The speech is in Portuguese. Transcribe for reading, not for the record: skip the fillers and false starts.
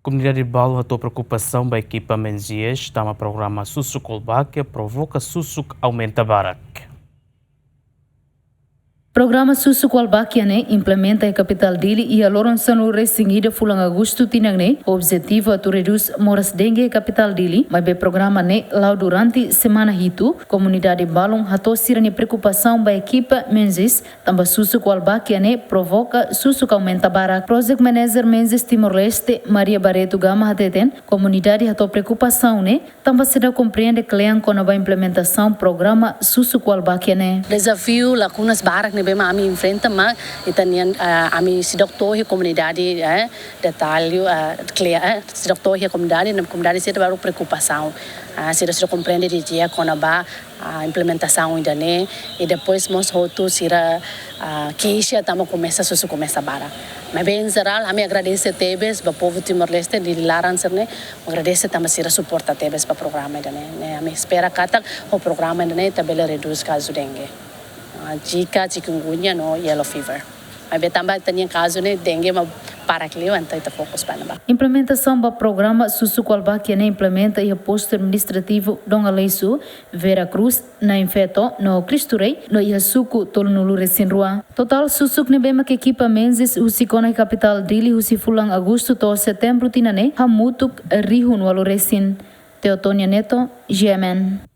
Komunidade balun hato'o preokupasaun da ekipa Menzies está programa susuk walbachia provoka susuk aumenta barak. Programa susuk walbachia implementa a capital dele e a Loronçano restingida fulang agosto tinang o objetivo é reduzir moras dengue capital dele, mas o programa lá durante semana hito, comunidade balun hato'o sirani preokupasaun da ekipa Menzies, tamba susuk walbachia provoka susuk aumenta barak. Project Manager Menzies Timor-Leste, Maria Barreto Gama hateten, comunidade hato'o preokupasaun tamba se dá compreende cliente com a implementação programa susuk walbachia Desafio lacunas barak bem ami enfrenta mas itanian ami si doktor e comunidade detalhe si doktor e comunidade na comunidade se baru preocupação se compreende de dia com a implementação ainda e depois nós outros sira queixa tamo começa bara mas bem em geral ami agradece tebes para povo Timor-Leste de larança agradece tamo sira suporta tebes para programa ainda ami espera kata o programa ainda tabela reduz caso dengue Zika, chikungunya, no yellow fever. Mas também tem caso dengue, mas para que eu então fokus para nada. Implementação do programa susuk walbachia implementa e posto administrativo Dong Aleisu, Vera Cruz, na Infeto, no Cristo Rei, no Iasuku, Tolnulu Resinrua. Total susuk bema que equipa Menzies, usikona capital dele, usifulang agosto to setembro tinane, hamutuk rihun walu resin. Teotonia Neto, GMN.